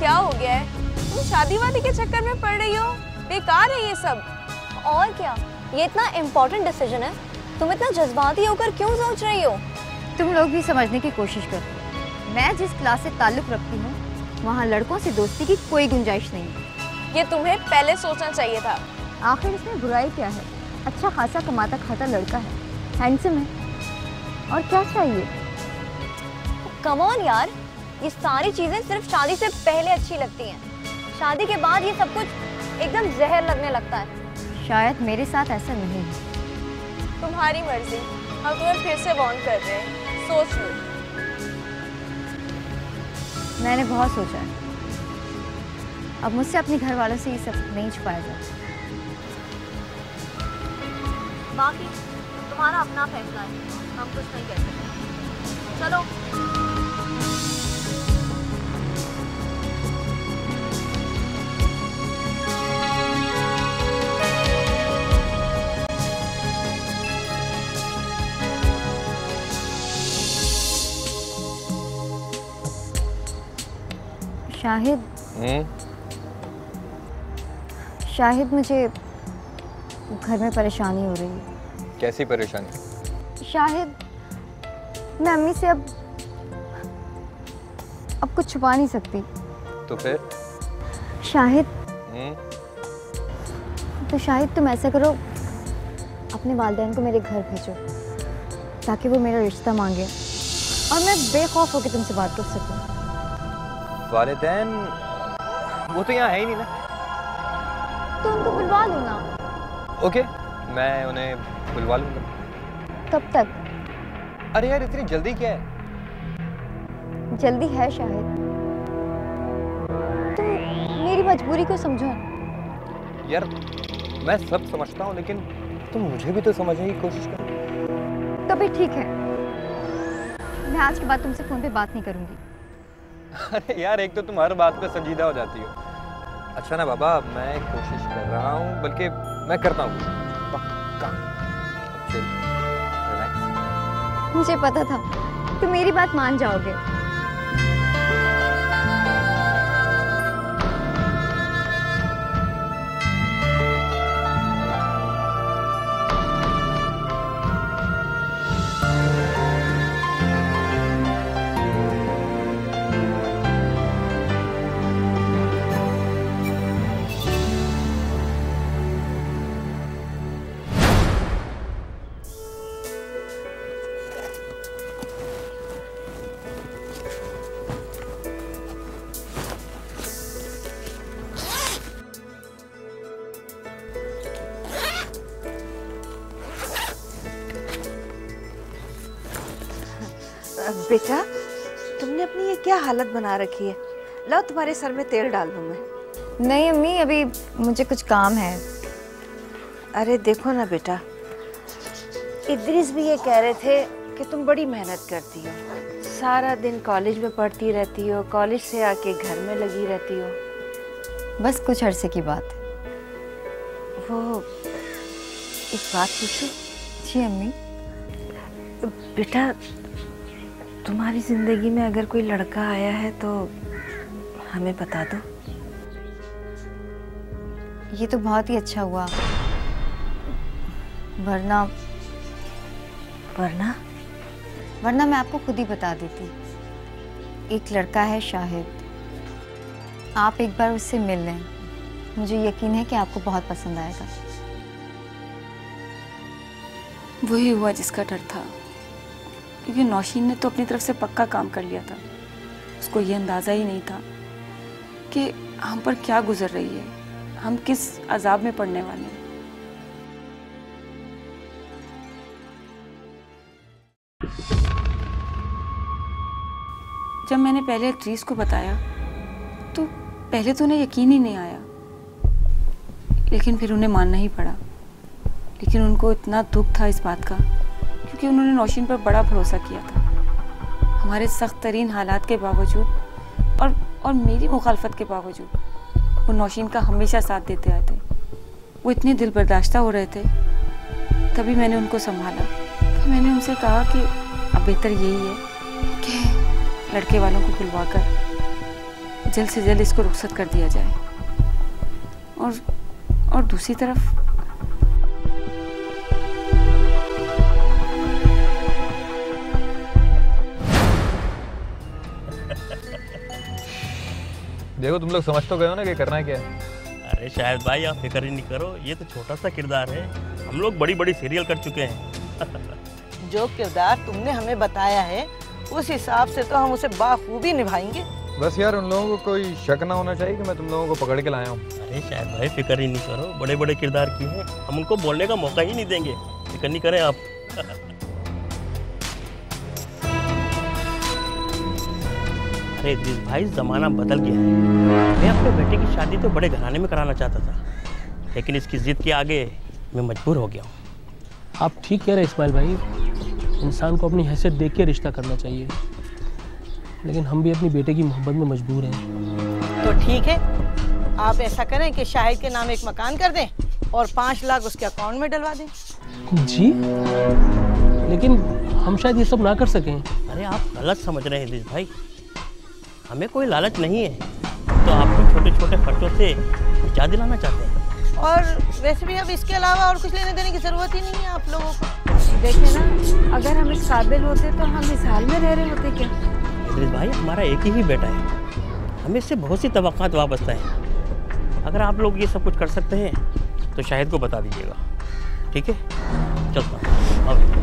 क्या हो गया है? तुम शादी वादी के चक्कर में पड़ रही हो? बेकार है ये सब। और क्या, ये इतना इम्पोर्टेंट डिसीजन है, तुम इतना जज्बाती होकर क्यों सोच रही हो? तुम लोग भी समझने की कोशिश करो। मैं जिस क्लास से ताल्लुक रखती हूँ वहाँ लड़कों से दोस्ती की कोई गुंजाइश नहीं है। ये तुम्हें पहले सोचना चाहिए था। आखिर इसमें बुराई क्या है? अच्छा खासा कमाता खाता लड़का है, हैंडसम है, और क्या चाहिए? कम ऑन यार, ये सारी चीजें सिर्फ शादी से पहले अच्छी लगती हैं। शादी के बाद ये सब कुछ एकदम जहर लगने लगता है। शायद मेरे साथ ऐसा नहीं है। तुम्हारी मर्जी, हम तुम्हें फिर से वार्न कर रहे हैं, सोच लो। मैंने बहुत सोचा है, अब मुझसे अपने घर वालों से ये सब नहीं छुपाया जाता। बाकी तुम्हारा अपना फैसला है, हम कुछ नहीं कह सकते। चलो। शाहिद, शाहिद मुझे घर में परेशानी हो रही है। कैसी परेशानी? शाहिद, मैं अम्मी से अब कुछ छुपा नहीं सकती। तो फिर? शाहिद, तो शाहिद तुम ऐसा करो, अपने वालिदैन को मेरे घर भेजो ताकि वो मेरा रिश्ता मांगे और मैं बेखौफ होकर तुमसे बात कर सकूं। वालिदैन? वो तो यहाँ है ही नहीं ना। तो उनको बुलवा लो ना। ओके, मैं उन्हें बुलवा लूँगा। कब तक? अरे यार, इतनी जल्दी क्या है? जल्दी है शाहिद, तुम मेरी मजबूरी को समझो। यार मैं सब समझता हूँ, लेकिन तुम मुझे भी तो समझने की कोशिश करो। तभी ठीक है, मैं आज के बाद तुमसे फोन पे बात नहीं करूंगी। अरे यार, एक तो तुम हर बात पे संजीदा हो जाती हो। अच्छा ना बाबा, मैं कोशिश कर रहा हूँ, बल्कि मैं करता हूँ पक्का। चल, रिलैक्स। मुझे पता था तुम मेरी बात मान जाओगे। बेटा, तुमने अपनी ये क्या हालत बना रखी है? लो तुम्हारे सर में तेल डाल दूं मैं। नहीं अम्मी, अभी मुझे कुछ काम है। अरे देखो ना बेटा, इद्रिस भी ये कह रहे थे कि तुम बड़ी मेहनत करती हो, सारा दिन कॉलेज में पढ़ती रहती हो, कॉलेज से आके घर में लगी रहती हो। बस कुछ अरसे की बात है। वो एक बात पूछूं? जी अम्मी। बेटा, तुम्हारी जिंदगी में अगर कोई लड़का आया है तो हमें बता दो। ये तो बहुत ही अच्छा हुआ, वरना मैं आपको खुद ही बता देती। एक लड़का है शाहिद, आप एक बार उससे मिल लें, मुझे यकीन है कि आपको बहुत पसंद आएगा। वही हुआ जिसका डर था, क्योंकि नौशीन ने तो अपनी तरफ से पक्का काम कर लिया था। उसको ये अंदाज़ा ही नहीं था कि हम पर क्या गुजर रही है, हम किस अजाब में पड़ने वाले हैं। जब मैंने पहले इद्रीस को बताया तो पहले तो उन्हें यकीन ही नहीं आया, लेकिन फिर उन्हें मानना ही पड़ा। लेकिन उनको इतना दुख था इस बात का, क्योंकि उन्होंने नौशीन पर बड़ा भरोसा किया था। हमारे सख्त तरीन हालात के बावजूद और मेरी मुखालफत के बावजूद वो नौशीन का हमेशा साथ देते आए थे। वो इतने दिल बर्दाश्ता हो रहे थे, तभी मैंने उनको संभाला। फिर मैंने उनसे कहा कि अब बेहतर यही है कि लड़के वालों को बुलवाकर जल्द से जल्द इसको रुखसत कर दिया जाए। और दूसरी तरफ देखो तुम लोग समझ तो गए हो ना कि करना है क्या है। अरे शायद भाई आप फिक्र ही नहीं करो, ये तो छोटा सा किरदार है, हम लोग बड़ी बड़ी सीरियल कर चुके हैं। जो किरदार तुमने हमें बताया है उस हिसाब से तो हम उसे बाखूबी निभाएंगे। बस यार उन लोगों को कोई शक ना होना चाहिए कि मैं तुम लोगों को पकड़ के लाया हूँ। अरे शायद भाई फिक्र ही नहीं करो, बड़े बड़े किरदार किए हैं, हम उनको बोलने का मौका ही नहीं देंगे, फिक्र नहीं करें आप। अरे इद्रिस भाई जमाना बदल गया है, मैं अपने बेटे की शादी तो बड़े घराने में कराना चाहता था, लेकिन इसकी जिद के आगे मैं मजबूर हो गया हूँ। आप ठीक कह रहे हैं इस्माइल भाई, इंसान को अपनी हैसियत देख के रिश्ता करना चाहिए, लेकिन हम भी अपनी बेटे की मोहब्बत में मजबूर हैं। तो ठीक है, आप ऐसा करें कि शाहिद के नाम एक मकान कर दें और 5 लाख उसके अकाउंट में डलवा दें। जी, लेकिन हम शायद ये सब ना कर सकें। अरे आप गलत समझ रहे हैं इद्रिस भाई, हमें कोई लालच नहीं है, तो आपको छोटे छोटे खर्चों से बचा दिलाना चाहते हैं। और वैसे भी अब इसके अलावा और कुछ लेने देने की ज़रूरत ही नहीं है आप लोगों को। देखे ना, अगर हम इस काबिल होते तो हम इस हाल में रह रहे होते क्या? इद्रिस भाई हमारा एक ही बेटा है, हमें इससे बहुत सी तवक्कात वाबस्ता है, अगर आप लोग ये सब कुछ कर सकते हैं तो शाहिद को बता दीजिएगा, ठीक है? चलता हूँ।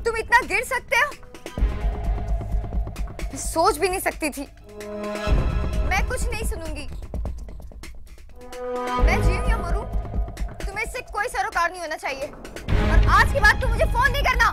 तुम इतना गिर सकते हो? मैं सोच भी नहीं सकती थी। मैं कुछ नहीं सुनूंगी। मैं जीऊं या मरूं, तुम्हें इससे कोई सरोकार नहीं होना चाहिए। और आज के बाद तुम मुझे फोन नहीं करना।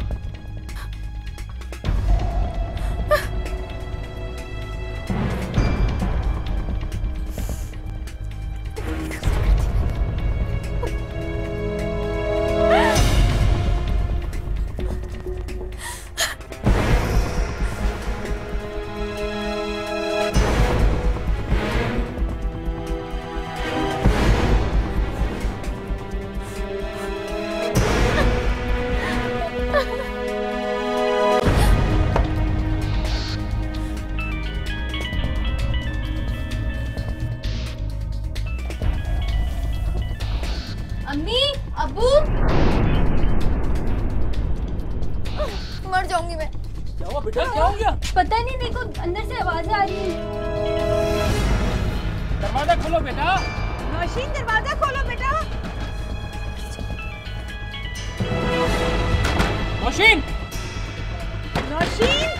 अम्मी, अब्बू, मर जाऊंगी मैं। क्या हुआ बेटा, क्या हो गया? पता नहीं, देखो अंदर से आवाजें आ रही हैं। दरवाजा खोलो बेटा। नौशीन, दरवाजा खोलो बेटा। नौशीन, नौशीन,